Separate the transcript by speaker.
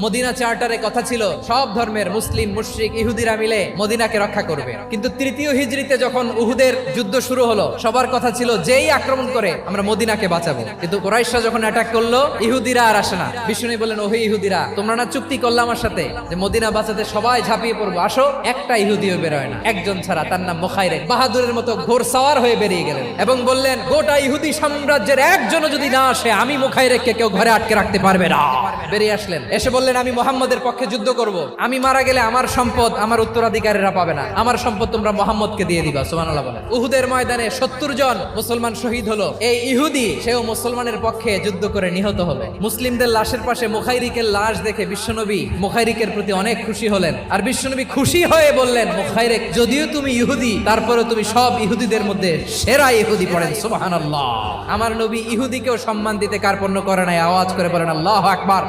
Speaker 1: Medina চার্টারে কথা ছিল সব ধর্মের মুসলিম, মুশরিক, ইহুদিরা মিলে মদিনাকে রক্ষা করবে। কিন্তু তৃতীয় হিজরিতে যখন উহুদের যুদ্ধ শুরু হলো, সবার কথা ছিল যেই আক্রমণ করে আমরা মদিনাকে বাঁচাবো। কিন্তু কুরাইশরা যখন অ্যাটাক করলো, ইহুদিরা আর আসে না। বিষ্ণু বললেন, ওহে ইহুদিরা, তোমরা না চুক্তি করলে আমার সাথে যে মদিনা বাঁচাতে সবাই ঝাঁপিয়ে পড়বো, আসো। একটা ইহুদিও বেরোয় না, একজন ছাড়া, তার নাম মুখাইরেক। বাহাদুরের মতো ঘোড়সাওয়ার হয়ে বেরিয়ে গেলেন এবং বললেন, গোটা ইহুদি সাম্রাজ্যের একজনও যদি না আসে, আমি মুখাইরেককে কেউ ঘরে আটকে রাখতে পারবে না। বেরিয়ে আসলেন, এসে বললেন, আমি মুহাম্মদের পক্ষে যুদ্ধ করব। আমি মারা গেলে আমার সম্পদ আমার উত্তরাধিকারীরা পাবে না, আমার সম্পদ তোমরা মুহাম্মদকে দিয়ে দিবা। সুবহানাল্লাহ বলেন। উহুদের ময়দানে 70 জন মুসলমান শহীদ হলো। এই ইহুদি, সেও মুসলমানের পক্ষে যুদ্ধ করে নিহত হলো। মুসলিমদের লাশের পাশে মুখাইরিকের লাশ দেখে বিশ্বনবী মুখাইরিকের প্রতি অনেক খুশি হলেন। আর বিশ্বনবী খুশি হয়ে বললেন, মুখাইরিক, যদিও তুমি ইহুদি, তারপরেও তুমি সব ইহুদিদের মধ্যে সেরা ইহুদি। পড়েন সুবহানাল্লাহ। আমার নবী ইহুদিকেও সম্মান দিতে কার্পণ্য করে নাই। আওয়াজ করে বলেন আল্লাহু আকবার।